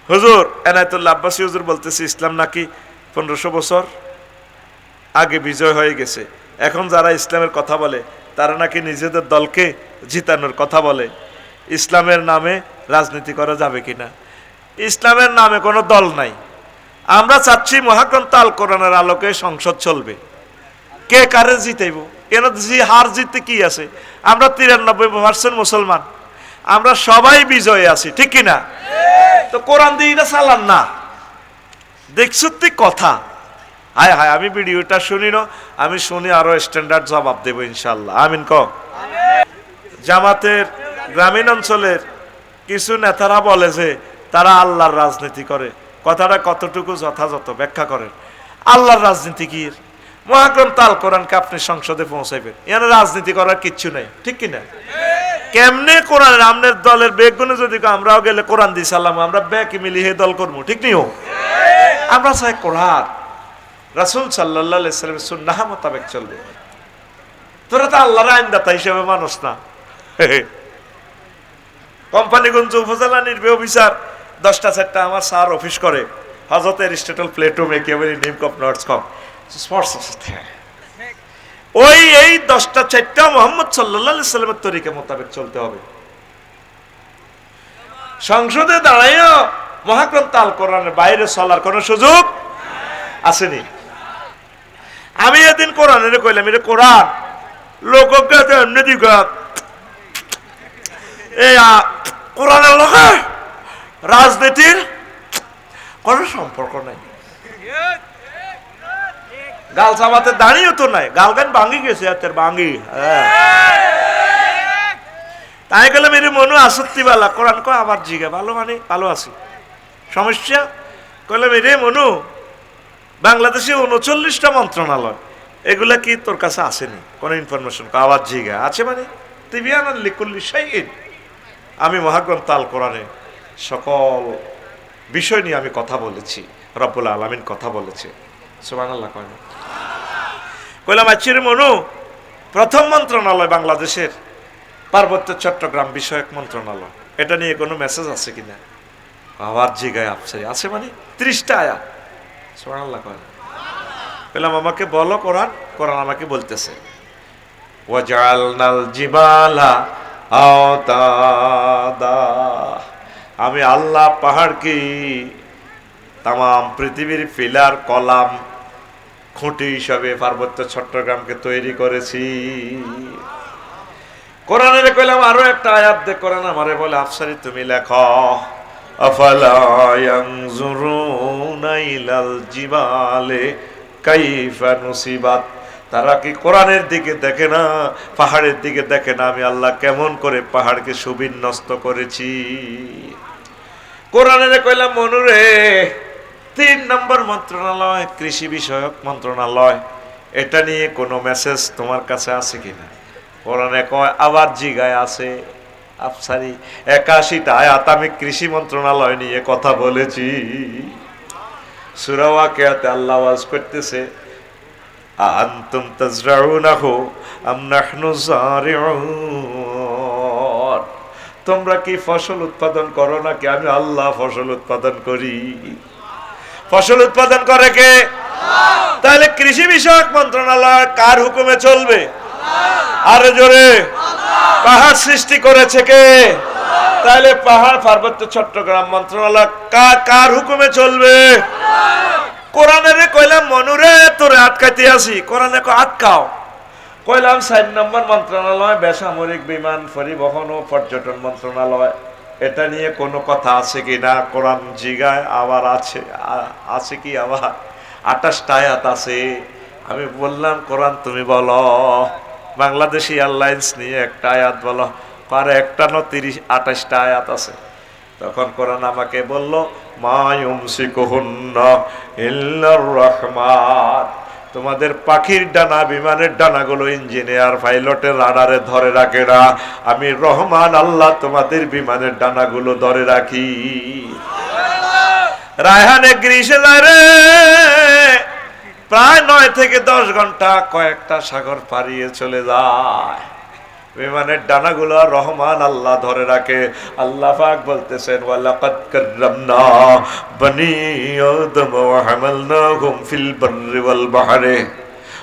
হুজুর এনায়েতুল্লাহ আব্বাসী হুজুর বলতেছে ইসলাম নাকি 1500 বছর আগে বিজয় হয়ে গেছে, এখন যারা ইসলামের কথা বলে তারা নাকি নিজেদের দলকে জিতানোর কথা বলে। ইসলামের নামে রাজনীতি করা যাবে কিনা? ইসলামের নামে কোনো দল নাই। আমরা চাচ্ছি মহাগ্রন্থ আল কোরআনের আলোকে সংসদ চলবে। কে কারে জিতাইব? এর হার জিততে কি আছে? আমরা 93% মুসলমান, আমরা সবাই বিজয়ে আছি, ঠিক কিনা? তো কোরআন দিয়ে এটা চালান না, দেখছ তুই কথা। হায় হায়, আমি ভিডিওটা শুনি না, আমি শুনি আরো স্ট্যান্ডার্ড জবাব দেবো ইনশাল্লাহ। আমিন ক। জামাতের গ্রামীণ অঞ্চলের কিছু নেতারা বলে যে তারা আল্লাহর রাজনীতি করে, কথাটা কতটুকু যথাযথ ব্যাখ্যা করেন। আল্লাহর রাজনীতি কি? মহাগ্রন্থ আল কোরআনকে আপনি সংসদে পৌঁছাইবেন, এখানে রাজনীতি করার কিচ্ছু নেই, ঠিক কিনা? কেমনে কোরআন আমনের দলের বেগুনে যদি আমরাও গেলে কোরআন দিয়ে সালাম, আমরা ব্যাকে মিলি হে দল করবো, ঠিক নিও? আমরা চাই কোরআন রাসূল সাল্লাল্লাহু আলাইহি ওয়াসাল্লামের সুন্নাহ মোতাবেক চলবে। তোরা তো আল্লাহর আইনদাতা হিসেবে মানুষ না। কোম্পানিগঞ্জ উপজেলা নির্বাহী অফিসার 10টা 4টা আমার স্যার অফিস করে, হযরত এরিস্টটল প্লেটো মেকিয়াভেলি নিমকপ নর্থস কম স্পর্শ সাথে ওই এই 10টা 4টা মুহাম্মদ সাল্লাল্লাহু আলাইহি ওয়াসাল্লামের তরিকা মোতাবেক চলতে হবে। সংসদে দাঁড়াইয়া মহাগ্রন্থ আল কোরআনের বাইরে চলার কোন সুযোগ আসেনি। আমি এদিন কোরআনের কইলাম, এটা কোরআন লোককে এমনি দিকা এই কোরআনের লোকে রাজনীতির কোনো সম্পর্ক নাই। গাল চাবাতে দাঁড়িয়েও তো নাই, গাল গান ভাঙি গেছে হাতের ভাঙি। তাই গেলাম এর মনু আসত্তি বালা কোরআন কয় আবার জিগে ভালো, মানে ভালো আছি, সমস্যা কইলাম এরে মনু বাংলাদেশে 39টা মন্ত্রণালয়, এগুলা কি তোর কাছে আসেনি কোনো ইনফরমেশন? আওয়াজ জিগা আছে, মানে তিবিয়ানাল লিকুল্লি শাইইন। আমি মহাগ্রন্থ আল কোরআনে সকল বিষয় নিয়ে আমি কথা বলেছি, রব্বুল আলামিন কথা বলেছে, সুবহানাল্লাহ কয় না? কইলাম আচ্ছা রে মনু, প্রথম মন্ত্রণালয় বাংলাদেশের পার্বত্য চট্টগ্রাম বিষয়ক মন্ত্রণালয়, এটা নিয়ে কোনো মেসেজ আছে কিনা? আওয়াজ জিগায় আছে, মানে 30টা আয়াত, সুবহানাল্লাহ কয় না? বললাম আমাকে বলো কোরআন। কোরআন আমাকে বলতেছে ওয়াজআলনাল জিবালা আওতাদা, আমি আল্লাহ পাহাড়কে তাম পৃথিবীর পিলার কলাম খুঁটি হিসাবে পার্বত্য চট্টগ্রামকে তৈরি করেছি। কোরআনের কইলাম আরো একটা আয়াত দে। কোরআন আমারে বলে আফসারি তুমি লেখো আফালা ইয়ানজুরুনা ইলাল জিবালে কাইফা নুসিবাত, তারা কি কোরআনের দিকে দেখে না, পাহাড়ের দিকে দেখে না আমি আল্লাহ কেমন করে পাহাড়কে সুবিন্যস্ত করেছি। কোরআনের কইলাম মনুরে 3 নম্বর মন্ত্রণালয় কৃষি বিষয়ক মন্ত্রণালয়, এটা নিয়ে কোনো মেসেজ তোমার কাছে আছে কিনা? কোরআনে কয় আবার জিগায় আছে আফসারি 81টা আয়াত আমি কৃষি মন্ত্রণালয় নিয়ে কথা বলেছি। সূরা ওয়াকিয়াতে আল্লাহ ওয়াজ করতেছে আনতুম তাজরাউনাহু আম নাহনু যারিউন, তোমরা কি ফসল উৎপাদন করো নাকি আমি আল্লাহ ফসল উৎপাদন করি? ফসল উৎপাদন করে কে? আল্লাহ। তাহলে কৃষি বিষয়ক মন্ত্রণালয় কার হুকুমে চলবে? আল্লাহ। আরে জোরে আল্লাহ। পাহাড় সৃষ্টি করেছে কে? আল্লাহ। তাহলে পাহাড় পার্বত্য চট্টগ্রাম মন্ত্রণালয় কার হুকুমে চলবে? আল্লাহ। কোরআনের কইলাম মনুরে তোরে আটকাইতে আসি, কোরআনে আটকাও। কইলাম 4 নম্বর মন্ত্রণালয় বেসামরিক বিমান পরিবহন ও পর্যটন মন্ত্রণালয়, এটা নিয়ে কোনো কথা আছে কিনা? কোরআন জিগায় আবার আছে কি? আবার 28টা আয়াত আছে। আমি বললাম কোরআন তুমি বলো বাংলাদেশি এয়ারলাইন্স নিয়ে একটা আয়াত বলো। পারে একটা না 28টা আয়াত আছে। তখন কোরআন আমাকে বলল মা ইউমসিকুহুন্না ইল্লার রহমান, তোমাদের পাখির ডানা বিমানের ডানাগুলো ইঞ্জিনিয়ার পাইলটের রাডারে ধরে রাখে না, আমি রহমান আল্লাহ তোমাদের বিমানের ডানাগুলো ধরে রাখি। রায়হানে গ্রিসে যায় রে, প্রায় 9 থেকে 10 ঘন্টা কয়েকটা সাগর পাড়িয়ে চলে যায়। বিমানের ডানাগুলো রহমান আল্লাহ ধরে রাখে। আল্লাহ পাক বলতেছেন ওয়ালাকাদ কাররামনা বনি আদম ওয়া হামালনাহুম ফিল বাররি ওয়াল বাহরি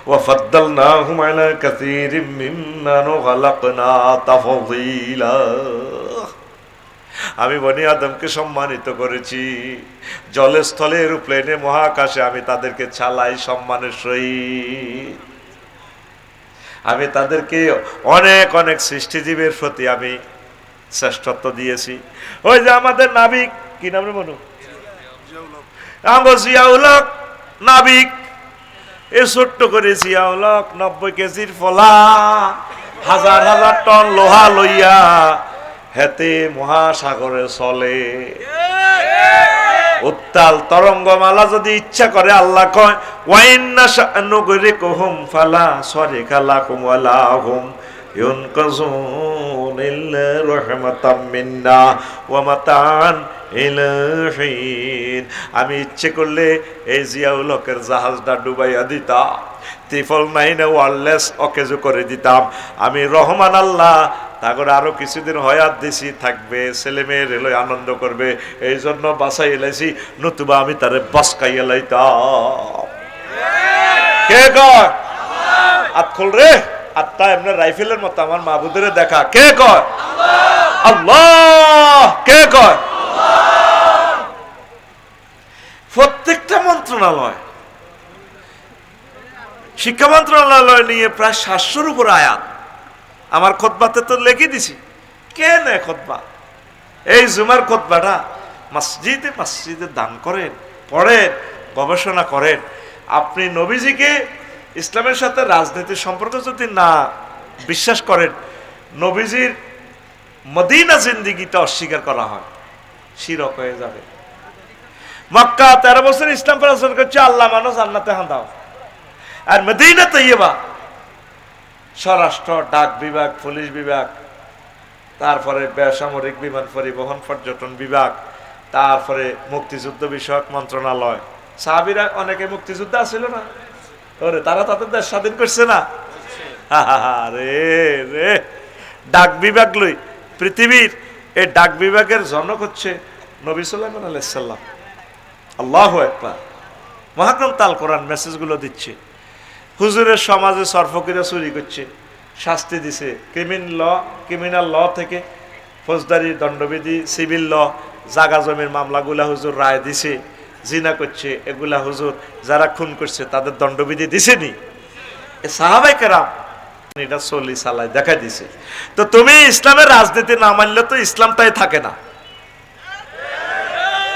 ওয়া ফাদ্দালনাহুম আলা কাসীরিম মিম্মান খালাকনা তাফদীলা। আমি বনি আদমকে সম্মানিত করেছি, জলে স্থলে এরোপ্লেনে মহাকাশে আমি তাদেরকে চালাই সম্মানের সহিত। আমি তাদেরকে অনেক অনেক সৃষ্টিজীবের প্রতি আমি শ্রেষ্ঠত্ব দিয়েছি। ওই যে আমাদের নাবিক, কি নাম রে মনু, জিয়াউল হক নাবিক, এ ছোট্ট করে জিয়াউল হক 90 কেজির ফলা, হাজার হাজার টন লোহা লইয়া হেতে মহাসাগরে চলে। উত্তাল তরঙ্গমালা যদি ইচ্ছা করে, আল্লাহ কয় ওয়াইন্না শানুগরিকুহুম ফালা সরিকা লাকুম ওয়ালা হুম ইউনকাযুন ইল্লা রাহমাতাম মিন্না ওয়া মাতান ইলা হিন। আমি ইচ্ছে করলে এই জিয়াউল হকের জাহাজটা ডুবাইয়া দিতাম, 999 ওয়ারলেস অকেজো করে দিতাম। আমি রহমান আল্লাহ তারপরে আরো কিছুদিন হয়াত দিছি, থাকবে, ছেলে মেয়ে রেলই আনন্দ করবে, এই জন্য বাসাই এলাইছি, নতুবা আমি তারে বাসকাই এলাইতাম। কে কয় আত খোল রে, আত্মা এমনি রাইফেলের মতো আমার মাহবুদের দেখা। কে কয় আল্লাহ, কে কয় প্রত্যেকটা মন্ত্রণালয়, শিক্ষা মন্ত্রণালয় নিয়ে প্রায় 700-র উপর আয়াত আমার খুতবাতে তো লিখে দিছি। কে নেয় খুতবা? এই জুমার খুতবাটা মসজিদে মসজিদে দান করেন, পড়েন, গবেষণা করেন। আপনি নবীজিকে, ইসলামের সাথে রাজনীতির সম্পর্ক যদি না বিশ্বাস করেন, নবীজির মদিনা জিন্দিগিটা অস্বীকার করা হয়, শিরক হয়ে যাবে। মক্কা 13 বছর ইসলাম প্রচার করছে, আল্লাহ মানুষ জান্নাতে হাঁদাও। আর মদিনা তৈয়বা স্বরাষ্ট্র, ডাক বিভাগ, পুলিশ বিভাগ, তারপরে বেসামরিক বিমান পরিবহন পর্যটন বিভাগ, তারপরে মুক্তিযুদ্ধ বিষয়ক মন্ত্রণালয়। সাহাবীরা অনেকে মুক্তিযুদ্ধ আছিল না, ওরে তারা তাদের দেশ স্বাধীন করছে না। রে রে, ডাক বিভাগ লই পৃথিবীর এই ডাক বিভাগের জনক হচ্ছে নবী সুলাইমান আলাইহিস সালাম। আল্লাহু আকবার। মহাগ্রন্থ আল কোরআন মেসেজগুলো দিচ্ছে। হুজুরের সমাজে সরফকিরা চুরি করছে, শাস্তি দিছে। ক্রিমিনাল ল থেকে ফৌজদারি দণ্ডবিধি, সিভিল ল, জাগা জমির মামলাগুলা হুজুর রায় দিছে। জিনা করছে এগুলা হুজুর, যারা খুন করছে তাদের দণ্ডবিধি দিছেনি। সাহাবায়ে কেরাম এটা চলি চালাই দেখা দিছে। তো তুমি ইসলামের রাজনীতি না মানলে তো ইসলামটাই থাকে না।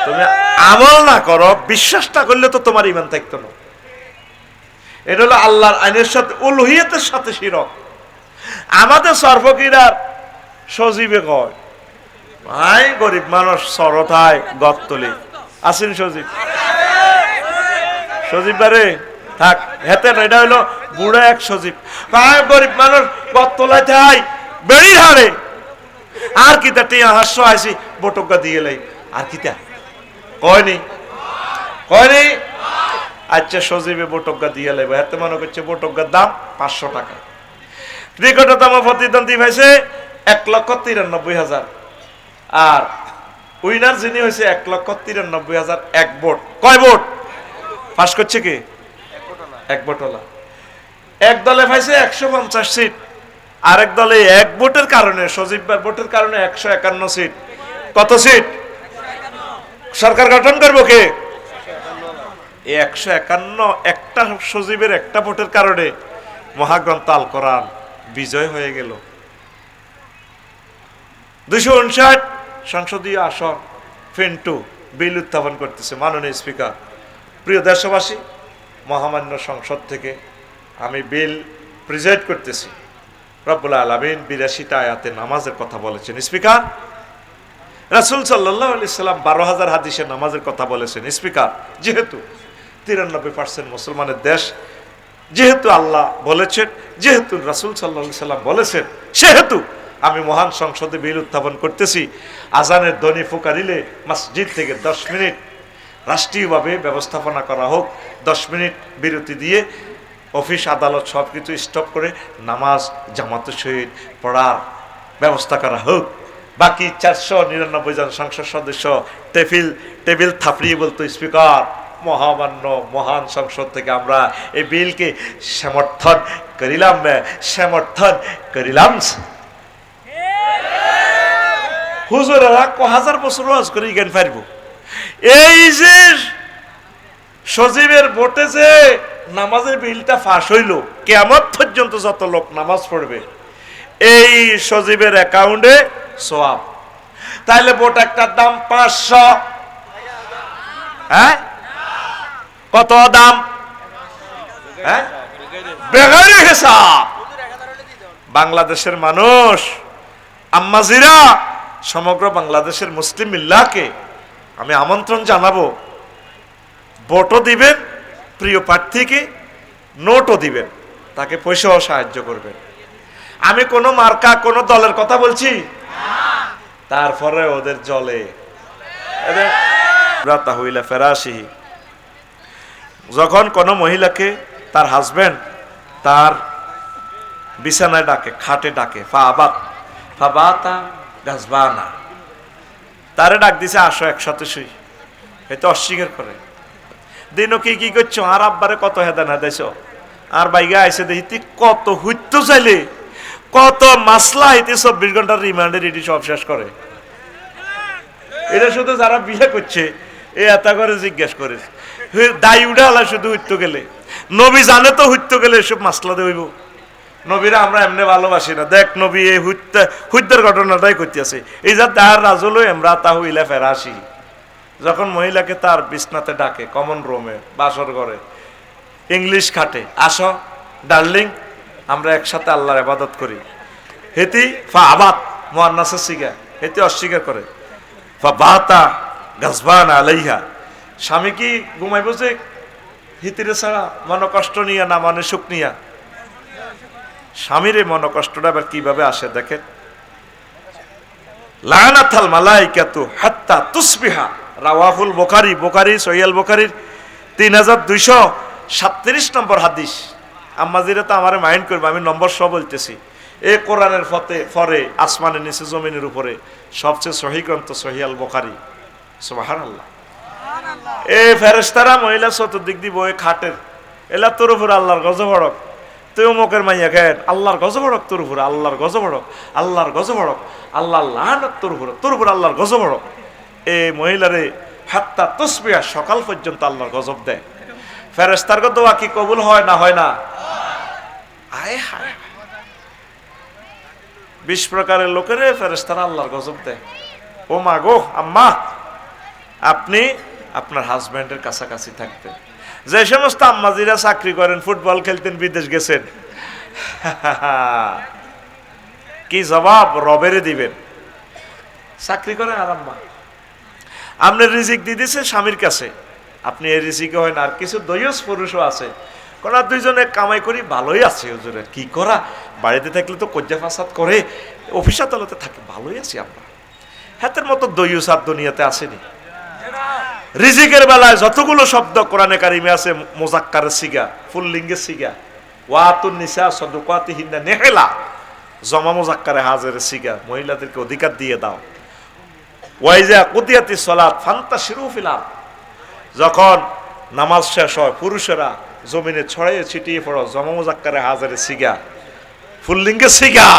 তুমি আমল না করো, বিশ্বাস না করলে তো তোমার ঈমান থাকতো না। এটা হলো আল্লাহর আইনের সাথে, উলুহিয়তের সাথে শিরক। আমাদের সরফকিরা সজীবে কয়, ভাই গরিব মানুষ সরথায় গত্তলি আসেন সজীব, সজীব বারে থাক হেতে না, এটা হলো বুড়া এক সজীব। ভাই গরিব মানুষ গত্তলাই থাই বেড়ি হারে, আর কিতা টিয়া হাস্য আইসি বটকা দিয়ে লাই, আর কিতা কয়নি কয়নি। আচ্ছা সজীবে বটকা দিয়ে লাইব, এতে মনে করছে বটকার দাম 500 টাকা। নিকটতম প্রতিদ্বন্দ্বী হয়েছে 1,93,000, আর উইনার যিনি হয়েছে 1,93,000 এক ভোট। কয় ভোট পাস করছে কি? এক ভোটলা। এক দলে পাইছে 150 সিট, আরেক দলে এক ভোটের কারণে, সজীববার ভোটের কারণে 151 সিট। কত সিট? সরকার গঠন করবো কে? 151, একটা সজীবের একটা ভোটের কারণে মহাগ্রন্থ আল কোরআন বিজয় হয়ে গেল। 259 সংসদীয় আসন ফেন্টু বিল উত্থাপন করতেছে মাননীয় স্পিকার। প্রিয় দেশবাসী, মহামান্য সংসদ থেকে আমি বিল প্রেজেন্ট করতেছি। রব্বুল আলামিন 82টা আয়াতে নামাজের কথা বলেছেন। স্পিকার, রাসূল সাল্লাল্লাহু আলাইহি সাল্লাম 12,000 হাদিসে নামাজের কথা বলেছেন। স্পিকার, যেহেতু 93% মুসলমানের দেশ, যেহেতু আল্লাহ বলেছেন, যেহেতু রাসূল সাল্লাল্লাহু আলাইহি সাল্লাম বলেছেন, সেহেতু আমি মহান সংসদে বিল উত্থাপন করতেছি। আজানের ধ্বনি ফুকারিলে মসজিদ থেকে 10 মিনিট রাষ্ট্রীয়ভাবে ব্যবস্থাপনা করা হোক, 10 মিনিট বিরতি দিয়ে অফিস আদালত সব কিছু স্টপ করে নামাজ জামাতের সহিত পড়ার ব্যবস্থা করা হোক। বাকি 499 জন সংসদ সদস্য টেবিল থাপড়িয়ে বলতো, স্পিকার, মহামান্য মহান সংসদ থেকে আমরা এই বিলকে সমর্থন করিলাম। হুজুরেরা হাজার বছর ওয়াজ করে জ্ঞান পারব। এই যে সজীবের ভোটে যে নামাজের বিলটা ফাঁস হইল, কিয়ামত পর্যন্ত যত লোক নামাজ পড়বে এই সজীবের অ্যাকাউন্টে সওয়াব। তাইলে ভোট একটার দাম 500। হ্যাঁ, কত দাম? হ্যাঁ, বেগারে হিসাব। বাংলাদেশের মানুষ, আম্মাজিরা, সমগ্র বাংলাদেশের মুসলিম মিল্লাহকে আমি আমন্ত্রণ জানাবো, ভোটও দিবেন প্রিয় প্রার্থীকে, নোটও দিবেন, তাকে পয়সাও সাহায্য করবেন। আমি কোনো মার্কা কোনো দলের কথা বলছি, তারপরে ওদের জলে ফেরাসিহি। যখন কোনো মহিলাকে তার হাজবেন্ড তার বিছানায় ডাকে, খাটে ডাকে, ফাবাতা গাজবানা, তারে ডাক দিছে আসো একসাথে শুই, এতে অস্বীকার করে। দিনও কি করছো, আর আব্বারে কত হেদান হেদাইছ, আর বাইগা আইসে দেখি কত হুইতো চাইলে কত মাসলা হইতে 24 ঘন্টার রিমান্ডের এটি সব শেষ করে। এটা শুধু যারা বিয়ে করছে এ এতা করে জিজ্ঞেস করে, দায়ী উঠে আলা শুধু হুইতো গেলে। নবী জানে তো হুইতো গেলে এসব মাসলা দেব। নবীরা আমরা এমনি ভালোবাসি না। দেখ নবী এই হুইতের ঘটনাটাই করতেছে। এই যা তার রাজল আমরা তা হইলা ফেরাসি, যখন মহিলাকে তার বিছনাতে ডাকে, কমন রুমে, বাসর ঘরে, ইংলিশ খাটে, আসো ডার্লিং আমরা একসাথে আল্লাহর ইবাদত করি, হেতি ফা আবাদ মুআন্নাসের সিগা, হেতি অস্বীকার করে, ফা বাতা গাজবান আলাইহা। স্বামী কি ঘুমাইব যে হিতিরে ছাড়া, মন কষ্ট নিয়া না মানে সুখ নিয়া? স্বামীরে মন কষ্টটা আবার কিভাবে আসে দেখেন। লানাতাল মালাইকাতু হাত্তা তুসবিহা, রাওয়াহুল বুখারী, বুখারী সহিহ বুখারীর 3237 নম্বর হাদিস। আম্মাজিরা তো আমারে মাইন্ড করবে, আমি নম্বর সব বলতেছি। এই কোরআনের পরে আসমানের নিচে জমিনের উপরে সবচেয়ে সহিহ গ্রন্থ সহিহ আল বুখারী। সুবহানাল্লাহ। এই ফেরেশতারা মহিলা চতুর্দিক দিয়ে বয়ে খাটের, এলা তোর উপর আল্লাহর গজব হড়ক, তুই অমুকের মাইয়া খেন, আল্লাহর গজব হড়ক তোর উপর, আল্লাহর গজব হড়ক, আল্লাহর গজব হড়ক, আল্লাহ লানত তোর উপর আল্লাহর গজব হড়ক। এই মহিলারে হাত্তা তুসবিহা, সকাল পর্যন্ত আল্লাহর গজব দেয়। ফেরেশতার দোয়া কি কবুল হয় না হয় না? আয় হায়, 20 প্রকারের লোকের ফেরেশতারা আল্লাহর গজব দেয়। ও মা গো, আম্মা আপনি আপনার হাজবেন্ডের কাছাকাছি থাকতেন। যে সমস্ত আম্মাজিরা চাকরি করেন, ফুটবল খেলতেন, বিদেশ গেছেন, কি জবাব রবেরে দিবেন? চাকরি করেন আর আম্মা আপনার রিজিক দিয়ে দিছে স্বামীর কাছে, আপনি এই রিজিকে হয় না। আর কিছু দয়স পুরুষও আছে, কোন দুইজনে কামাই করি ভালোই আছে, হুজুরের কি করা, বাড়িতে থাকলে তো কজ্জা ফাসাদ করে, অফিস আদালতে থাকে, ভালোই আছি আমরা। হাতের মতো দয়ুস আর দুনিয়াতে আসেনি। রিজিকের বেলায় যতগুলো শব্দ কোরআনে কারিমে আছে, মুজাক্কারের সিগা, ফুল্লিঙ্গের সিগা, ওয়াতুন নিসা সাদুকাতিহিন্না নেহেলা, জমা মুজাক্কারে হাজেরের সিগা, মহিলাদেরকে অধিকার দিয়ে দাও। ওয়াইজা কুতিয়াতিস সালাত ফান্তাশিরু ফিল আরদ, যখন নামাজ শেষ হয় পুরুষেরা জমিনে ছড়াইয়ে ছিটিয়ে পড়ো, জমা মুজাক্কারে হাজেরের সিগা, ফুল্লিঙ্গের সিগা।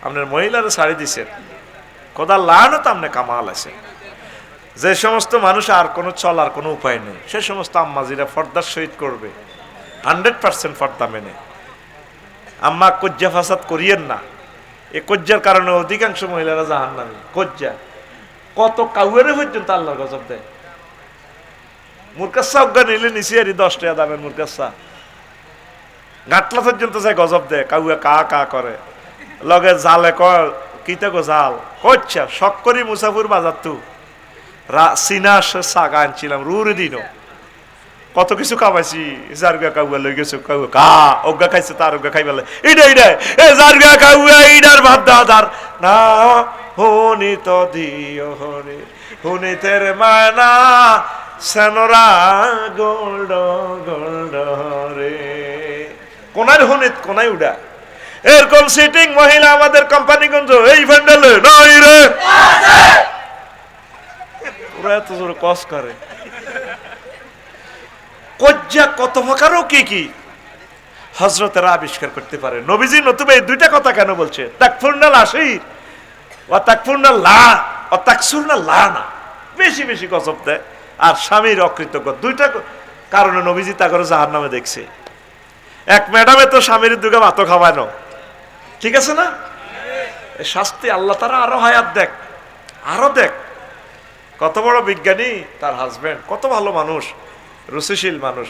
আপনার মহিলারা ছাড়ি দিছেন, খোদা লানত আপনি কামাল আছে। যে সমস্ত মানুষ আর কোনো চলার কোনো উপায় নেই, সে সমস্ত আম্মাজিরা পর্দার সহিত করবে, 100% পর্দা মেনে। আম্মা কজ্জা ফাসাদ করিয়েন না, এই কজ্জার কারণে অধিকাংশ মহিলারা জাহান্নামী। কজ্জা কত কাউয়ারে পর্যন্ত আল্লাহর গজব দেয়। মুরকাসা অজ্ঞা নিলে নিচে আর 10 টাকা দামের মুরকাসা গাটলা পর্যন্ত যায় গজব দেয়, কাউয়া কা কা করে, লগে জালে কিতা গো জাল কচ্ছা শখ করি মুসাফুর বাজার তু সিনা শাক আনছিলাম রুরে দিন, কত কিছু খাওয়াইছি, জারগা কাউয়া লই গেছো, কাউয়া কা অজ্ঞা খাইছে, তার অজ্ঞা খাইবার এইটা এ জারগা কাউয়া এইটার ভাত দাদার না হনি তো দিও হনি হনি তের মানা সেনরা গোল্ড গোল্ড রে। কোনায় হুনিত কোনায় উড়া এরকম সিটিং মহিলা আমাদের কোম্পানিগঞ্জ এই ভ্যান্ডেলে নাই রে ওরা এত জোরে কস করে কজ্জা কত প্রকারও কি হযরতেরা আবিষ্কার করতে পারে। নবীজি নতুবা এই দুইটা কথা কেন বলছে তাকফুরনা লাশির ওয়া তাকফুরনা লা ওয়া তাকসুরনা লানা, বেশি বেশি গজব দেয় আর স্বামীর অকৃতজ্ঞ, দুইটা কারণে নবীজি তাগরে জাহান্নামে দেখছে। এক ম্যাডামে তো স্বামীর দুগে ভাতও খাওয়ানো, ঠিক আছে না? এই শাস্তি আল্লাহ তারা আরো হায়াত দেখ, আরো দেখ। কত বড় বিজ্ঞানী তার হাজবেন্ড, কত ভালো মানুষ, রুচিশীল মানুষ।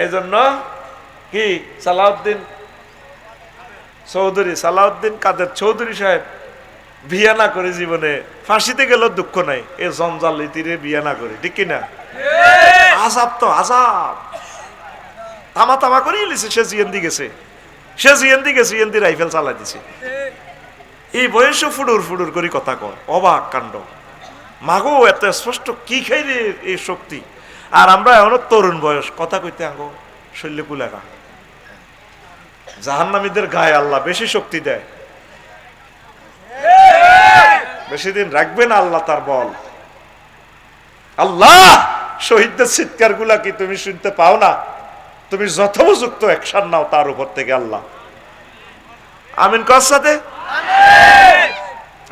এই জন্য কি সালাউদ্দিন কাদের চৌধুরী সাহেব বিয়ে না করে জীবনে ফাঁসিতে গেল দুঃখ নাই, এ জঞ্জাল ইতিরে বিয়ে না করে, ঠিক কিনা? আজাব তো আজাব, তামা তামা করে লিছে, সে জিএনদি গেছে, জিএনদি রাইফেল চালাই দিছে। এই বয়সে ফুডুর ফুডুর করে কথা কর, অবাক কাণ্ড। মাগো এত স্পষ্ট কি খাইলে এই শক্তি, আর আমরা এখনো তরুণ বয়স, কথা কইতে আঙ্গো শৈল্য কুলাকা। জাহান্নামীদের গায়ে আল্লাহ বেশি শক্তি দেয়, বেশি দিন রাখবে না আল্লাহ তার বল। আল্লাহ শহীদদের চিৎকার গুলা কি তুমি শুনতে পাও না? তুমি যথোপযুক্ত অ্যাকশন নাও তার উপর থেকে আল্লাহ। আমিন কার সাথে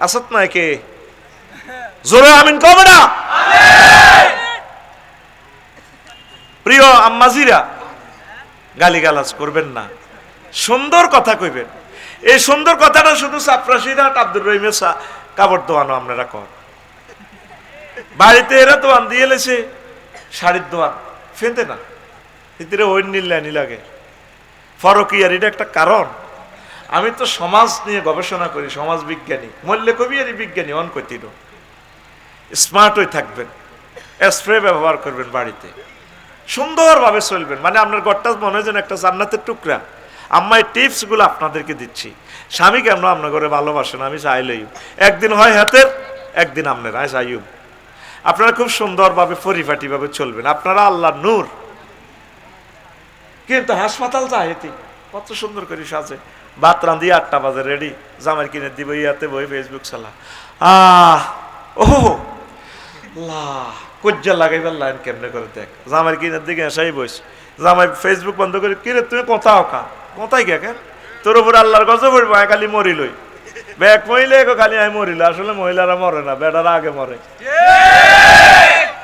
আসত না কে জোরে আমিন কবে না? প্রিয় আম্মাজিরা, গালিগালাজ করবেন না, সুন্দর কথা কইবেন। এই সুন্দর কথাটা শুধু চাপরাশিরাট আব্দুর রহিমের কাপড় দোয়ানো আপনারা কর, বাড়িতে এরা দোয়ান দিয়ে লেছে, শাড়ির দোয়ান ফেঁদে না, এতে ওই নীলানি লাগে ফরকিয়ার। এটা একটা কারণ। আমি তো সমাজ নিয়ে গবেষণা করি, সমাজ বিজ্ঞানী, মল্লে কবিয়ারি বিজ্ঞানী, অন কইতির স্মার্ট হয়ে থাকবেন, স্প্রে ব্যবহার করবেন, বাড়িতে সুন্দরভাবে চলবেন, মানে আপনার ঘরটা মনে হয় যেন একটা জান্নাতের টুকরা। আম্মা এই টিপস গুলো আপনাদেরকে দিচ্ছি। স্বামী কেন আপনার ঘরে ভালোবাসেন, আমি চাইলেই একদিন হয় হাতের, একদিন আপনার আয় চাইব। আপনারা খুব সুন্দরভাবে পরিপাটি ভাবে চলবেন, আপনারা আল্লাহ নূর। কিন্তু হাসপাতাল চাইতি কত সুন্দর করে সাজে, ভাত রান্ধি 8টা বাজে রেডি, জামাই কিনে দিব, ইয়াতে বই ফেসবুক চালা, ও কজ্জা লাগাইবার লাইন কেমনে করে দেখ, জামাই কিনের দিকে এসাই বইস, জামাই ফেসবুক বন্ধ করে, কিরে তুমি কোথাও কা কোথায় গে কেন, তোর উপর আল্লাহর গজব পড়বো, খালি মরিলই ব্যাগ মহিলা খালি আমি মরিল। আসলে মহিলারা মরে না, বেটারা আগে মরে।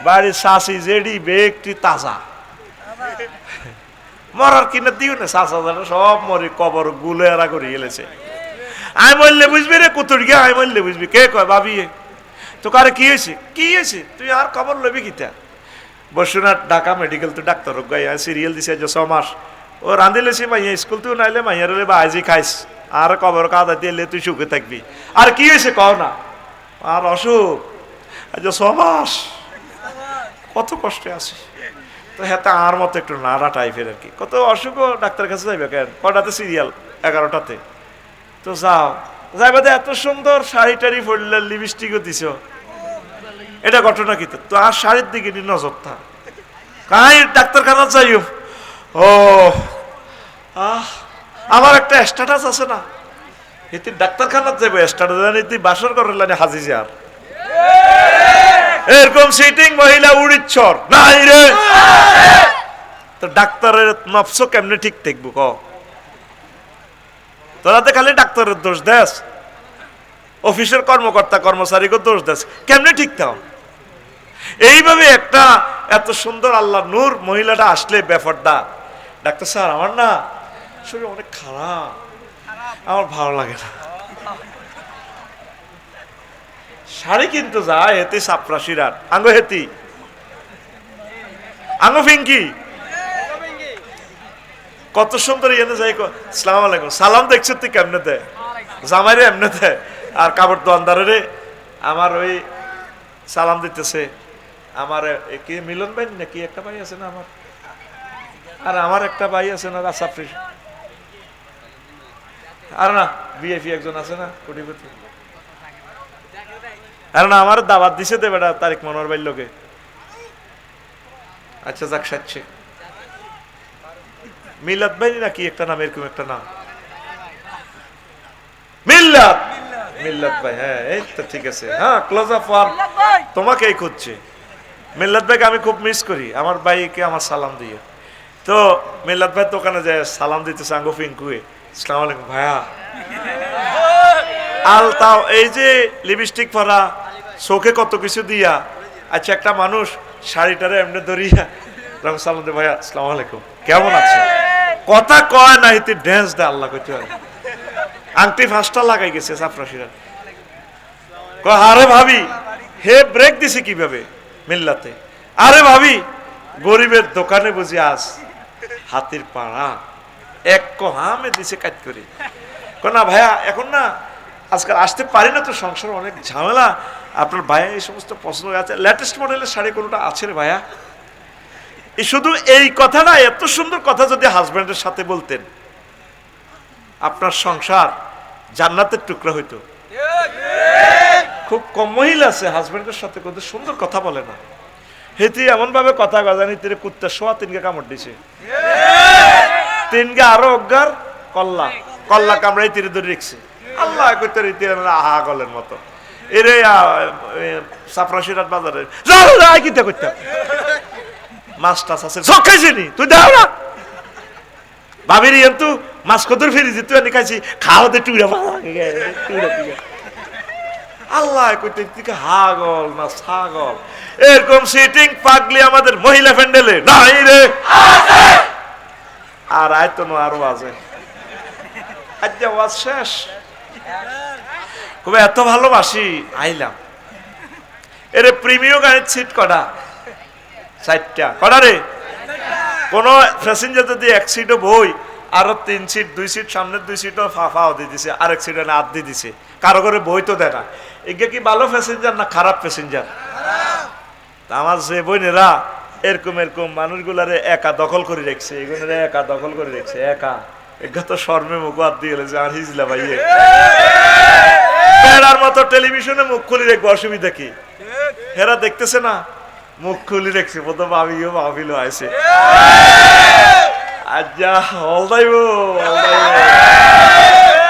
বাড়ির শাশি জেডি বেগটি তাজা, মরার কিনে দিও না, শাসা সব মরি কবর গুলো এরা করে গেলেছে। আমি বললে বুঝবি রে কুতুর গিয়ে, আমি বললে বুঝবি। কে কয় ভাবি তো কারে কি হয়েছে, কি হয়েছে, তুই আর খবর লবি কিতা? বসুনাথ ঢাকা মেডিকেল তো ডাক্তার গাই সিরিয়াল দিছে 6 মাস, ও রাঁধিলেছি মাইয়া স্কুল তুই নাইলে মাইয়ার বা আইজি খাইস, আর কবর কাদা দিয়ে তুই সুখে থাকবি। আর কি হয়েছে কও না, আর অসুখ 6 মাস, কত কষ্টে আছে। তো হ্যাঁ, আর মতো একটু নাড়া টাইপের আর কি, কত অসুখও ডাক্তারের কাছে যাইবে কেন, কটাতে সিরিয়াল 11টাতে, তো যাও যাইবা। এত সুন্দর শাড়ি টাড়ি পরলে, লিপস্টিকও দিছ, এটা ঘটনা কি? তো আর শাড়ির দিকে নজর থাক, কাই ডাক্তারখানা যাইও। ও আমার একটা স্ট্যাটাস আছে না, এতে ডাক্তারখানা যাইবো, স্ট্যাটাস তুই বাসর করার হাজি যার এরকম সিটিং মহিলা উড়িচ্ছর নাই রে। তো ডাক্তারের নফস কেমনে ঠিক থাকবো ক? তোরা তো খালি ডাক্তারের দোষ দেস, অফিসের কর্মকর্তা কর্মচারীকে দোষ দেস, কেমনে ঠিক থাও? এইভাবে একটা এত সুন্দর আল্লাহ নূর মহিলাটা আসলে ব্যাপারটা, ডাক্তার স্যার আমার না শরীর অনেক খারাপ, আমার ভালো লাগে না, শাড়ি কিনতে যায় এতে সাপরাশিরাট আঙ্গো হেতি আঙ্গো ফিঙ্কি কত সুন্দর ইয়ে যাই, সালাম আলাইকুম, সালাম দেখছো তুই কেমনে দেয়, জামাইরে এমনে দেয়, আর কাপড় দোয়ানদারে আমার ওই সালাম দিতেছে। আমার কি মিলন ভাই নাকি একটা ভাই আছে না আমার, আর আমার একটা ভাই আছে না রাসাফরি, আর না বিএফি একজন আছে না কোটিপতি, আর না আমার দাওয়াত দিছে দে বেটা তারিক মনোহর ভাই লোকে। আচ্ছা যাক সাচ্ছে মিল্লাত ভাই নাকি একটা নাম, এরকম একটা নাম, মিল্লাত, মিল্লাত ভাই, হ্যাঁ এই তো ঠিক আছে। হ্যাঁ ক্লোজ আপ ওয়ান, তোমাকেই খুঁজছে। মিল্লাত ভাইকে আমি খুব মিস করি, আমার ভাইকে আমার সালাম দিয়ে। তো মিল্লাত ভাই দোকানে যায় সালাম দিতেছে আঙ্গো পিঙ্কুয়ে, আসসালামু আলাইকুম ভাইয়া। আলতাও এই যে লিপস্টিক পরা, চোখে কত কিছু দিয়া, আচ্ছা একটা মানুষ শাড়িটারে এমনি ধরিয়া রং সালাম দে, ভাইয়া আসসালামু আলাইকুম কেমন আছে, কথা কয় না হিতে ড্যান্স দেয় আল্লাহ কইতে পারে। আংটি ফাঁসটা লাগাই গেছে সাফরাশিরা, কয় আরে ভাবি হে ব্রেক দিছে কিভাবে মিল্লাতে, আরে ভাবি গরিবের দোকানে বুঝি আজ হাতির পাড়া এক কহামে দিছে কাজ করে। না ভাইয়া এখন না আজকাল আসতে পারি না তো, সংসার অনেক ঝামেলা, আপনার ভাইয়া এই সমস্ত পছন্দ আছে, লেটেস্ট মডেলের শাড়ি কোনোটা আছে রে ভাইয়া। শুধু এই কথাটা, এত সুন্দর কথা যদি হাজব্যান্ডের সাথে বলতেন, আপনার সংসার জান্নাতের টুকরা হইতো। খুব কম মহিলা আছে হাজব্যান্ডের সাথে কত সুন্দর কথা বলে না, হেতি এমন ভাবে কথা গজানি তিরে কুত্তা শোয়া তিনকে কামড় দিছে, তিনকে আরো অজ্ঞার কল্লা কল্লা কামড়াই তিরে ধরে রেখছে, আল্লাহ কইতে রীতি আহা গলের মতো। এরে সাফরাশিরাত বাজারে কিতা করতাম, মাছ টাছ আছে সব খাইছি নি তুই দাও না ভাবির কিন্তু মাছ কদর ফিরিছি তুই এনে খাইছি খাওয়াতে টুইরা আল্লাহ কইতে থেকে হাগল না ছাগল। এরকম সিটিং পাগলি আমাদের মহিলা প্যান্ডেলে নাই রে, আর আয়তো না আরো আছে। আজ ওয়াজ শেষ, খুব এত ভালোবাসি আইলাম। এরে প্রিমিয়াম গাড়ির সিট কটা, 4টা কটা রে, কোন প্যাসেঞ্জার যদি এক সিটও বই আরো 3 সিট, 2 সিট সামনের 2 সিটও ফাফাও দিয়ে দিছে, আরেক সিট আদ দিয়ে দিছে, কারো করে বই তো দেয় না। এগুলো কি ভালো প্যাসেঞ্জার না খারাপ প্যাসেঞ্জার? আমার যে বোনেরা এরকম এরকম মানুষগুলারে একা দখল করে রাখছে, এগুলো একা দখল করে রাখছে, একা এগা তো শর্মে মুখ হাত দিয়ে গেছে আর হিজলা ভাইয়ে বেড়ার মতো টেলিভিশনে মুখ খুলি রাখবো, অসুবিধা কি? হেরা দেখতেছে না, মুখ খুলি রাখছে, বোধ ভাবিও ভাবিল আছে আজ্জা হলদাইব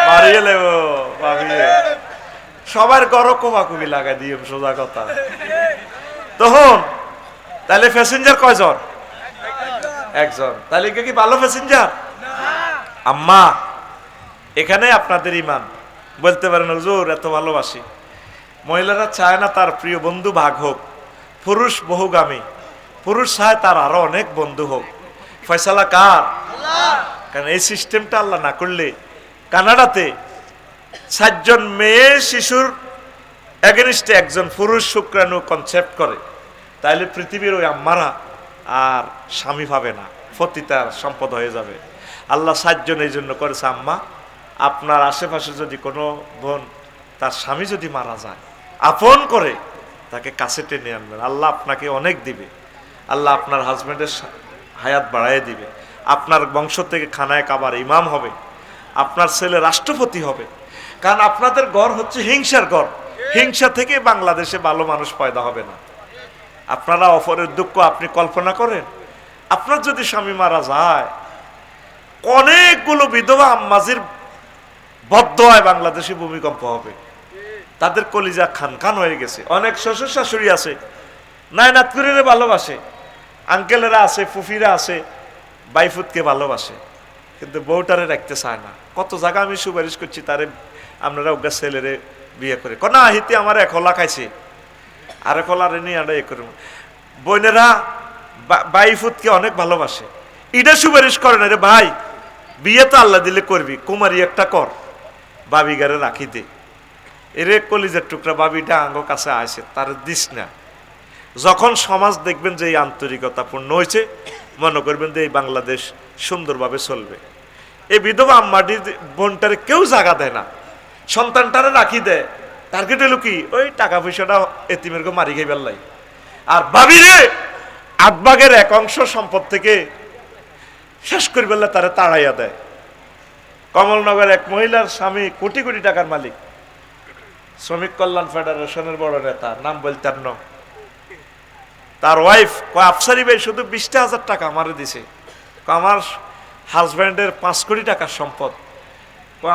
মারিয়ে লেব ভাবিয়ে সবার গড় কোমাকুমি লাগাই দিয়ে সোজা কথা। তখন তাহলে প্যাসেঞ্জার কয়জন? একজন। তাহলে কি ভালো প্যাসেঞ্জার? আম্মা এখানে আপনাদের ইমান বলতে পারেন হুজুর এত ভালোবাসি, মহিলারা চায় না তার প্রিয় বন্ধু ভাগ হোক, পুরুষ বহুগামী, পুরুষ চায় তার আরো অনেক বন্ধু হোক। ফয়সালা কার? কারণ এই সিস্টেমটা আল্লাহ না করলে কানাডাতে 7 জন মেয়ে শিশুর এগেনিস্টে একজন পুরুষ শুক্রাণু কনসেপ্ট করে, তাইলে পৃথিবীর ওই আম্মারা আর স্বামী পাবে না, পতিতার সম্পদ হয়ে যাবে। আল্লাহ 7 জন এই জন্য করেছে, আম্মা আপনার আশেপাশে যদি কোনো বোন তার স্বামী যদি মারা যায় আপন করে তাকে কাছে টেনে আনবেন, আল্লাহ আপনাকে অনেক দিবে, আল্লাহ আপনার হাজবেন্ডের হায়াত বাড়ায় দিবে, আপনার বংশ থেকে খানায় কাবার ইমাম হবে, আপনার ছেলে রাষ্ট্রপতি হবে। কারণ আপনাদের ঘর হচ্ছে হিংসার ঘর, হিংসা থেকে বাংলাদেশে ভালো মানুষ পয়দা হবে না। আপনারা অপরের দুঃখ আপনি কল্পনা করেন, আপনার যদি স্বামী মারা যায় অনেকগুলো বিধবা আম্মাজির বদদোয়ায় বাংলাদেশে ভূমিকম্প হবে, তাদের কলিজা খান খান হয়ে গেছে। অনেক শ্বশুর শাশুড়ি আছে নায়নাতকুরের ভালোবাসে, আঙ্কেলেরা আছে, ফুফিরা আছে, বাইফুতকে ভালোবাসে, কিন্তু বউটারে রাখতে চায় না। কত জায়গা আমি সুপারিশ করছি তারে আপনারা ওগা ছেলেরে বিয়ে করে না হিতে আমার এক হলা খাইছে আর এক হলারে নিয়ে আমরা এ করব। বোনেরা বাইফুতকে অনেক ভালোবাসে, এটা সুপারিশ করে না রে ভাই বিয়ে তো আল্লাহ দিলে করবি, কুমারী একটা কর, বাবি গারে রাখি দে, এরে কলিজার টুকরা বাবিটা আঙ্গ কাছে আসে তার দিস না। যখন সমাজ দেখবেন যে এই আন্তরিকতা পূর্ণ হয়েছে, মনে করবেন যে এই বাংলাদেশ সুন্দরভাবে চলবে। এই বিধবা আম্মাটির বোনটারে কেউ জায়গা দেয় না, সন্তানটারে রাখি দেয়, টার্গেট হলো কি ওই টাকা পয়সাটা এতিমের গো মারি খাই বেল্লাই, আর ভাবিরে 8 ভাগের 1 অংশ সম্পদ থেকে শেষ করে বেলা তারে তাড়াইয়া দেয়। কমলনগর এক মহিলার স্বামী কোটি কোটি টাকার মালিক, শ্রমিক কল্যাণ ফেডারেশনের বড় নেতা, নাম বলতাম না, তার ওয়াইফ আফসারি ভাই শুধু 20,000 টাকা আমারে দিছে, আমার হাজব্যান্ডের 5 কোটি টাকার সম্পদ,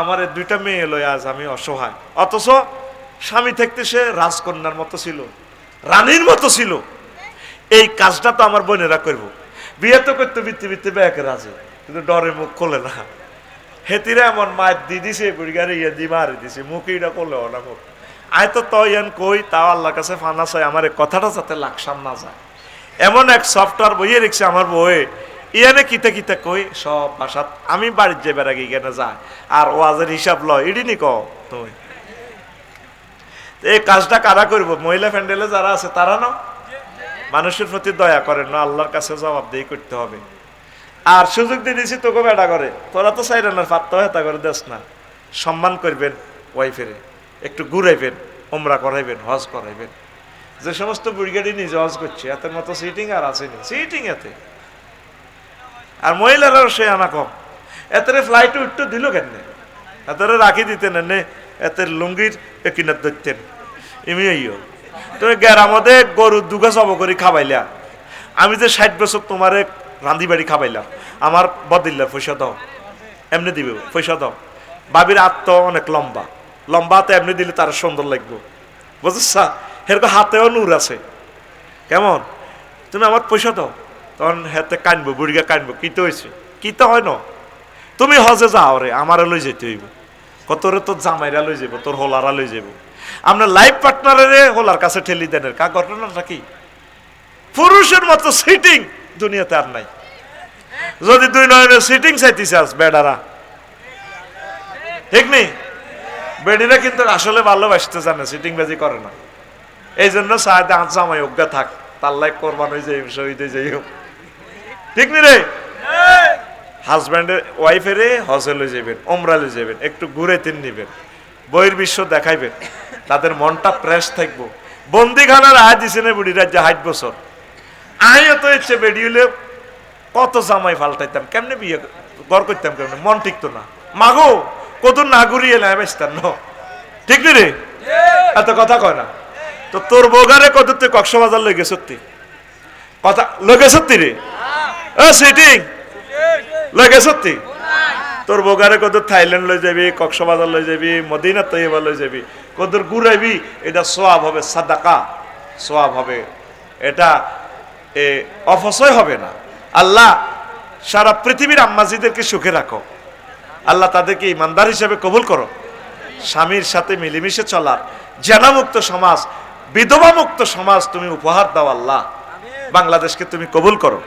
আমার 2টা মেয়ে লয় আজ আমি অসহায়, অথচ স্বামী থাকতে সে রাজকন্যার মতো ছিল, রানীর মতো ছিল। এই কাজটা তো আমার বোনেরা করবো, বিয়ে তো করতে বৃত্তি ব্যাকে রাজে, কিন্তু ডরে মুখ খোলে না। হেতিরা এমন মায়ের দি দিছে বুড়িগারে ইয়ে দি মারি দিছে, মুখে এটা করলে না মুখ আয় তো তৈন কই তাও আল্লাহর কাছে ফানা চাই আমার এই কথাটা যাতে লাকসাম না যায়। এমন এক সফটওয়্যার বইয়ে রেখেছে আমার বই, ইয়ানে কিতে কিতে কই সব ভাষা আমি বাড়ির যে বেড়াগি কেন যায় আর ওয়াজের হিসাব লয় ইডি নি কও তুমি। এই কাজটা কারা করব? মহিলা প্যান্ডেলে যারা আছে তারা না, মানুষের প্রতি দয়া করেন না, আল্লাহর কাছে জবাবদিহি করতে হবে। আর সুযোগ দিয়ে দিয়েছি তোকে বেড়া করে, তোরা তো চাইরানের ফাত্তা হেতা করে দেস না। সম্মান করবেন ওয়াইফেরে, একটু ঘুরাইবেন, ওমরা করাইবেন, হজ করাইবেন। যে সমস্ত ব্রিগেডি নিজে হজ করছে এতের মতো সিটিং আর আসেনি, সিটিং এতে। আর মহিলারাও সে আনা কম, এতেরে ফ্লাইটে উঠতে দিল কেন, এতেরে রাখি দিতেন এনে, এতের লুঙ্গির কিনার ধরতেন ইমিও। তুমি গ্যারামদে গরু দুগা জব করে খাবাইলা, আমি যে 60 বছর তোমারে রান্ধি বাড়ি খাবাইলাম, আমার বদিল্লার পয়সা দাও, এমনি দিবে পয়সা দাও। বাবির আত্ম অনেক লম্বা, লম্বা হাতে এমনি দিলে তার সুন্দর লাগবে, বুঝছা? এরকম হাতেও নূর আছে, কেমন তুমি আমার পয়সা দাও, তখন হাতে কানবো, বুড়িগা কানবো, কিতে হয়েছে, কিতে হয় না, তুমি হজে যাও রে, আমারে লই যেতে হইব, কতরে তোর জামাইরা লই যাব, তোর হোলারা লই যাব। আপনার লাইফ পার্টনারে হোলার কাছে ঠেলি দেন, কা ঘটনাটা কি? পুরুষের মতো সিটিং দুনিয়াতে আর নাই। যদি 2 নয়নের সিটিং চাইতেছে আস বেডারা, ঠিক নেই? বেডিরা কিন্তু আসলে ভালোবাসতে জানে, সিটিং বাজি করে না। এই জন্য সাহায্য জামাই অজ্ঞা থাক, তার লাইক কোরবান হয়ে যাই, শহীদ হয়ে যাই, ঠিক নি রে? হাজব্যান্ডের ওয়াইফেরে হজে লই যাবেন, ওমরা লই যাবেন, একটু ঘুরে তিন নিবেন, বইয়ের বিশ্ব দেখাইবেন, তাদের মনটা ফ্রেশ থাকবো। বন্দিখানার আয় দিছে না বুড়িরা যে 60 বছর, আমিও তো ইচ্ছে বেডি হলে কত জামাই পাল্টাইতাম, কেমনে বিয়ে ঘর করতাম, কেমনে মন টিকতো না, মাগো কত না ঘুরিয়ে এলাম বেসতাম ন, ঠিক নি রে? এত কথা কয় না তো। তোর বোগারে কত তুই কক্সবাজার লই গে সত্যি কথা লগে সত্যি রে, সিটিং লগে সত্যি। তোর বোগারে কত থাইল্যান্ড লই যাবি, কক্সবাজার লই যাবি, মদিনা তৈবা লই যাবি, কদর ঘুরাইবি, এটা সোয়াব হবে, সাদাকা সোয়াব হবে, এটা অপচয় হবে না। আল্লাহ সারা পৃথিবীর আম্মাজিদেরকে সুখে রাখো, আল্লাহ তাদেরকে ইমানদার হিসেবে কবুল করো। স্বামীর সাথে মিলেমিশে চলার জেনামুক্ত সমাজ, বিধবা মুক্ত সমাজ তুমি উপহার দাও আল্লাহ। বাংলাদেশকে তুমি কবুল করো।